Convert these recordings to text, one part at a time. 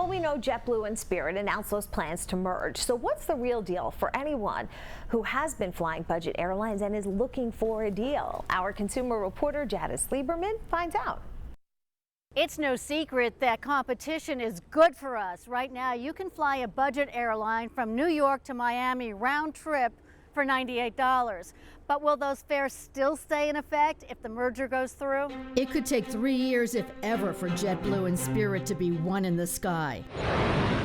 we know JetBlue and Spirit announced those plans to merge. So what's the real deal for anyone who has been flying budget airlines and is looking for a deal? Our consumer reporter Janice Lieberman finds out. It's no secret that competition is good for us. Right now, you can fly a budget airline from New York to Miami round trip for $98. But will those fares still stay in effect if the merger goes through? It could take 3 years, if ever, for JetBlue and Spirit to be one in the sky.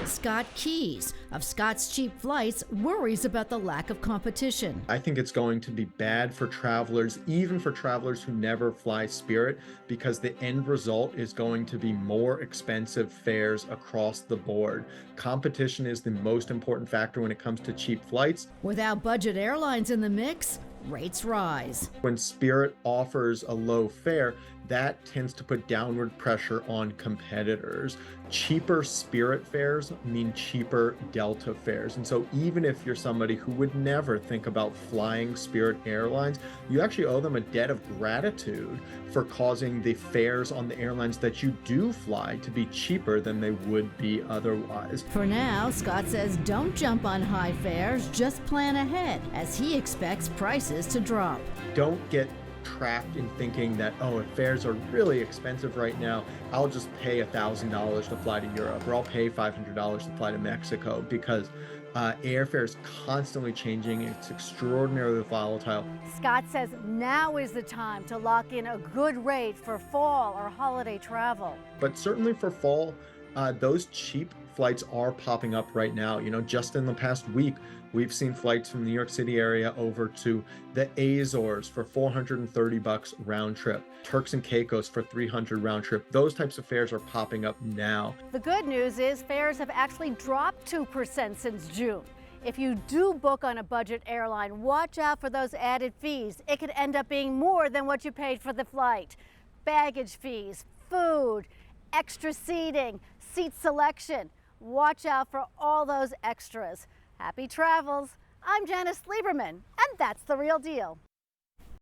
Scott Keys of Scott's Cheap Flights worries about the lack of competition. I think it's going to be bad for travelers, even for travelers who never fly Spirit, because the end result is going to be more expensive fares across the board. Competition is the most important factor when it comes to cheap flights. Without budget airlines in the mix, rates rise. When Spirit offers a low fare, that tends to put downward pressure on competitors. Cheaper Spirit fares mean cheaper Delta fares. And so even if you're somebody who would never think about flying Spirit Airlines, you actually owe them a debt of gratitude for causing the fares on the airlines that you do fly to be cheaper than they would be otherwise. For now, Scott says don't jump on high fares, just plan ahead, as he expects prices to drop. Don't get trapped in thinking that, oh, if fares are really expensive right now, I'll just pay $1,000 to fly to Europe, or I'll pay $500 to fly to Mexico, because airfare is constantly changing. It's extraordinarily volatile. Scott says now is the time to lock in a good rate for fall or holiday travel. But certainly for fall, those cheap flights are popping up right now. You know, just in the past week, we've seen flights from the New York City area over to the Azores for $430 round trip, Turks and Caicos for $300 round trip. Those types of fares are popping up now. The good news is fares have actually dropped 2% since June. If you do book on a budget airline, watch out for those added fees. It could end up being more than what you paid for the flight. Baggage fees, food, extra seating, seat selection. Watch out for all those extras. Happy travels. I'm Janice Lieberman, and that's The Real Deal.